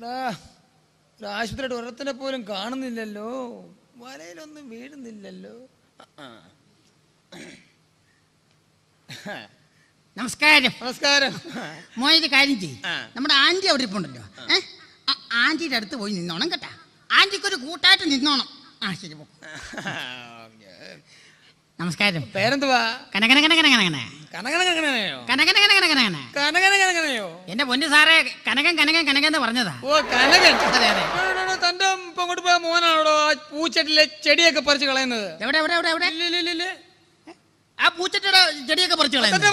ആശുപത്രിയുടെ ഒരത്തിനെ പോലും കാണുന്നില്ലല്ലോ, വലയിലൊന്നും വീഴുന്നില്ലല്ലോ. നമസ്കാരം. നമസ്കാരം. മോയത് കാര്യം ചെയ്യും, നമ്മുടെ ആന്റി അവിടെ ഇരിപ്പുണ്ടല്ലോ, ആന്റിയുടെ അടുത്ത് പോയി നിന്നോണം കേട്ടാ. ആന്റിക്കൊരു കൂട്ടായിട്ട് നിന്നോണം. ആ ശരി പോ. നമസ്കാരം. പേരെന്തുവാ? എന്റെ പൊന്നു സാറേ, കനകൻ എന്ന് പറഞ്ഞതാ. ഓ കനകൻ. തന്റെ ഇങ്ങോട്ട് പോയ മോനാണോ പൂച്ചട്ടിലെ ചെടിയൊക്കെ പറിച്ച് കളയുന്നത്? എവിടെ ആ പൂച്ചട്ടിയുടെ ചെടിയൊക്കെ പറിച്ച് കളയുന്നത്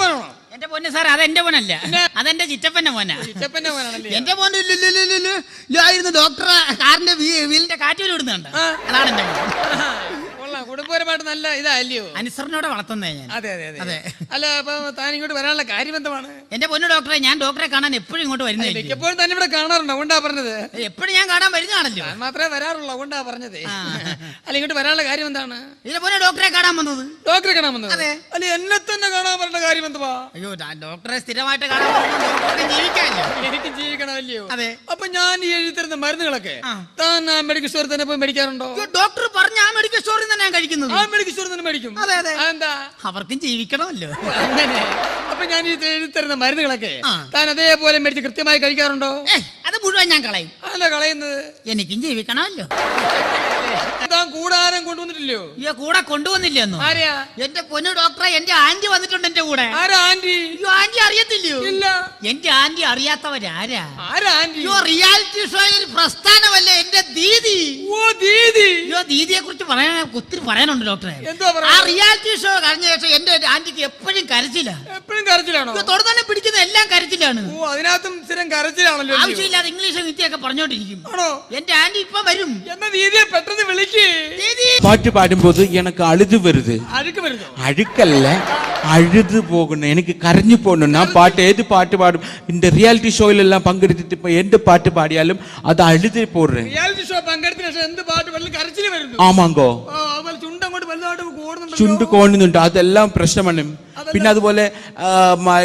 എന്റെ പൊന്നു സാർ? അതെന്റെ മോനല്ല, അതെന്റെ ചിറ്റപ്പന്റെ മോനാ. എന്റെ മോൻ ഇല്ലായിരുന്നു ഡോക്ടറെ കാറിന്റെ വീലിന്റെ കാറ്റ് വിടുന്നുണ്ട്. അതാണ് എന്റെ മോൻ. കുടുംബപരമായിട്ട് നല്ല ഇതല്ലയോ? അനുസരണയോടെ വളർത്തുന്നേ ഞാൻ. അതെ അതെ അതെ. അല്ല, അപ്പൊ താൻ ഇങ്ങോട്ട് വരാനുള്ള കാര്യം എന്താണ്? എന്റെ പൊന്നു ഡോക്ടറെ, ഞാൻ ഡോക്ടറെ കാണാൻ എപ്പോഴും ഇങ്ങോട്ട് വരുന്നത്. എപ്പോഴും തന്നെ ഇവിടെ കാണാറുണ്ടോ? അതുകൊണ്ടാ പറഞ്ഞത്. എപ്പോഴും ഞാൻ കാണാൻ വരുന്നതാണല്ലോ. ഞാൻ മാത്രമേ വരാറുള്ളൂ, അതുകൊണ്ടാ പറഞ്ഞത്. അല്ല, ഇങ്ങോട്ട് വരാനുള്ള കാര്യം എന്താണ്? ഇതിനെ പോലെ ഡോക്ടറെ കാണാൻ വന്നത്. ഡോക്ടറെ കാണാൻ വന്നത്? അല്ല, എന്നെ തന്നെ കാണാൻ പറഞ്ഞ കാര്യം എന്തുവാ? അയ്യോ, ഡോക്ടറെ സ്ഥിരമായിട്ട് കാണാൻ ജീവിക്കാമല്ലോ. എനിക്ക് ജീവിക്കണമല്ലയോ? അതെ. അപ്പൊ ഞാൻ ഈ എഴുതി തരുന്ന മരുന്നുകളൊക്കെ താൻ മെഡിക്കൽ സ്റ്റോറിൽ തന്നെ പോയി മേടിക്കാറുണ്ടോ? ഡോക്ടർ പറഞ്ഞ ആ മെഡിക്കൽ സ്റ്റോറിൽ തന്നെ കഴിക്കുന്നത്. അവർക്കും ജീവിക്കണമല്ലോ. അങ്ങനെ. അപ്പൊ ഞാൻ ഈ എഴുതി തരുന്ന മരുന്നുകളൊക്കെ താൻ അതേപോലെ മേടിച്ച് കൃത്യമായി കഴിക്കാറുണ്ടോ? അത് മുഴുവൻ ഞാൻ കളയും. അല്ല, കളയുന്നത് എനിക്കും ജീവിക്കണമല്ലോ. താൻ കൂടാരം കൊണ്ടുവന്നിട്ടില്ലയോ? കൂടെ കൊണ്ടുവന്നില്ലെന്നോ? ആരെയാ? എന്റെ പൊന്നു ഡോക്ടറെ, എന്റെ ആന്റി വന്നിട്ടുണ്ട് എന്റെ കൂടെ. ആരാ ആന്റി? ആന്റി അറിയത്തില്ലയോ? ഇല്ല. എന്റെ ആന്റി അറിയാത്തവരാരാ? ആരാ ആന്റി? റിയാലിറ്റി ഷോയിൽ പ്രസ്ഥാനമല്ലേ എന്റെ ദീദി. ഓ ദീദി. ദീദിയെ കുറിച്ച് ഒത്തിരി പറയാനുണ്ട് ഡോക്ടറെ. എന്തോ ആ റിയാലിറ്റി ഷോ കഴിഞ്ഞ ശേഷം എന്റെ ആന്റിക്ക് എപ്പോഴും കരച്ചില്ല. എപ്പോഴും കരച്ചിലാണോ? തൊടുതന്നെ പിടിക്കുന്ന എല്ലാം കരച്ചിലാണ്. ഓ, അതിനകത്തും സ്ഥിരം കരച്ചിലാണല്ലോ. ആവശ്യമില്ലാതെ ഇംഗ്ലീഷ് നിത്യൊക്കെ പറഞ്ഞോണ്ടിരിക്കും. എന്റെ ആന്റി ഇപ്പൊ വരും. എന്നാ ദീദിയെ പെട്ടെന്ന് വിളിക്ക്. பாட்டு பாடும்போது எனக்கு அழுது வருது. அழுக்கல்ல, அழுது போகணும், எனக்கு கரைஞ்சு போகணும். நான் ஏது பாட்டு பாடும் இந்த ரியாலிட்டி ஷோயில எல்லாம் பங்கெடுத்துட்டு இப்ப எந்த பாட்டு பாடியாலும் அது அழுது போடுறேன். ரியாலிட்டி ஷோ பங்கெடுத்து എന്ത് പാട്ട് പാടിയാലും കരച്ചിൽ വരുന്നു. ആമാങ്കോ. അതുപോലെ ചുണ്ടങ്ങോട്ട് വലുതായിട്ട് ഓടുന്നുണ്ട്. ചുണ്ട് കോണുന്നുണ്ട്, അതെല്ലാം പ്രശ്നമാണ്. പിന്നെ അതുപോലെ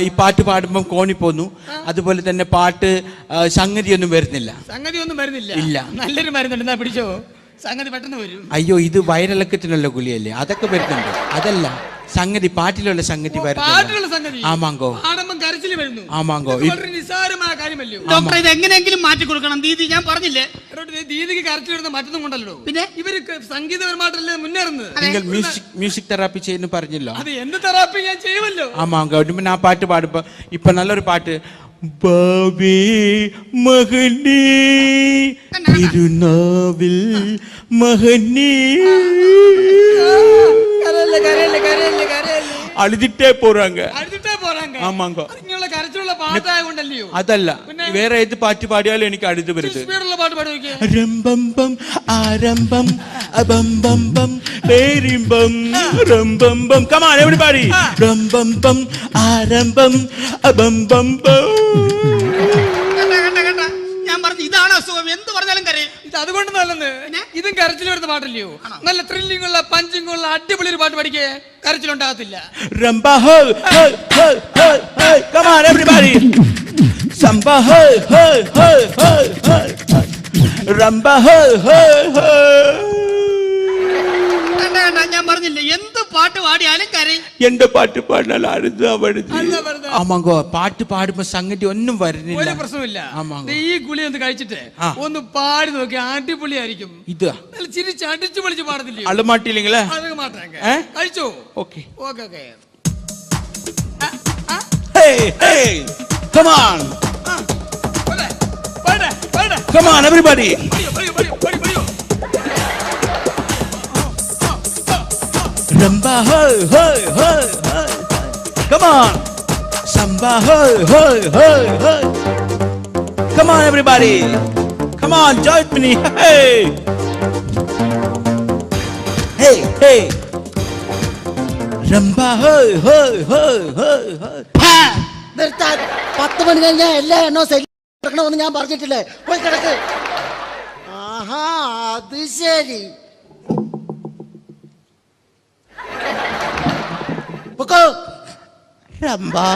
ഈ പാട്ട് പാടുമ്പോൾ കോണി പോന്നു. അതുപോലെ തന്നെ പാട്ട് സംഗതിയൊന്നും വരുന്നില്ല. ഇല്ല. നല്ലൊരു മരുന്നുണ്ട്, എന്നാ പിടിച്ചോ. സംഗതി പെട്ടെന്ന് വരും. അയ്യോ, ഇത് വയറിളക്കത്തിനുള്ള ഗുളിയല്ലേ? അതൊക്കെ വരുന്നുണ്ട്. അതല്ല, സംഗതി പാട്ടിലുള്ള സംഗതി വരുന്നുണ്ട്. ആമാങ്കോ. ആമാങ്കോ. നിസ്സാരമായ കാര്യമല്ലോ ഡോക്ടർ, ഇത് എങ്ങനെയെങ്കിലും മാറ്റി കൊടുക്കണം. ദീദി ഞാൻ പറഞ്ഞില്ലേ, ദീദിക്ക് കരച്ചിൽ വരുന്ന മറ്റൊന്നും കൊണ്ടല്ലോ. പിന്നെ ഇവര് സംഗീതപരമായിട്ടല്ലേ മുന്നേറുന്നത്. നിങ്ങൾ മ്യൂസിക് തെറാപ്പി ചെയ്യുന്നു പറഞ്ഞല്ലോ. അത് എന്ത് തെറാപ്പി ഞാൻ ചെയ്യുമല്ലോ. ആമാങ്കോ. പിന്നെ ആ പാട്ട് പാടുമ്പോ ഇപ്പൊ നല്ലൊരു പാട്ട്, ബാബേ മകനേ തിരുനാവിൽ മകനേ അഴുതിട്ടേ പോறாங்க. ആമാങ്കോ. അതല്ല, വേറെ ഏത് പാട്ട് പാടിയാലും എനിക്ക് അഴുത് വരുത്. രംബംബം ആരംഭം അബംബംബം പേരിംബം രംബംബം. come on everybody. രംബംബം ആരംഭം അബംബംബം. ഞാൻ പറഞ്ഞു ഇതാണ് അസുഖം, എന്ത് പറഞ്ഞാലും കരയും. ഇത് അതുകൊണ്ട് നല്ലെന്ന്. ഇതും കരച്ചിൽ വരുന്ന പാട്ടല്ലയോ? നല്ല ത്രില്ലിംഗ് ഉള്ള പഞ്ചിങ് ഉള്ള അടിപൊളി ഒരു പാട്ട് പഠിക്കേ, കരച്ചിലുണ്ടാകത്തില്ല. Rumba hey hey hey hey hey, come on everybody. Samba hey hey hey hey hey, Rumba hey hey hey. ഞാൻ പറഞ്ഞില്ലേ, എന്ത് പാട്ട് പാടിയാലും കരയും. എന്റെ പാട്ട് പാടിയാൽ അഴുതാ വരുത്. ആമാങ്കോ. പാട്ട് പാടുമ്പോ സംഗതി ഒന്നും വരുന്നില്ല. ഒരു പ്രശ്നമില്ല. ഈ ഗുളി ഒന്ന് കഴിച്ചിട്ട് ഒന്ന് പാടി നോക്കി, അടിപൊളിയായിരിക്കും. ഇതാ ചിരിച്ച് അടിച്ചു പൊളിച്ച് പാടത്തില്ലേ? അളുമാട്ടില്ലെങ്കിലേ കഴിച്ചോ? Okay okay okay. Hey hey, come on. Come on everybody. Rumba hey hey hey hey, come on. Samba hey hey hey hey, come on everybody. Come on, join me. Hey hey hey. Rumba hey hey hey hey hey. നിർത്താൻ. 10 മണി കഴിഞ്ഞാൽ എല്ലാ എണ്ണോ സെല്ലണമെന്ന് ഞാൻ പറഞ്ഞിട്ടില്ലേ? പോയി കിടക്ക്. ആഹാ, അത് ശരി. പൊക്കോ. Rumba.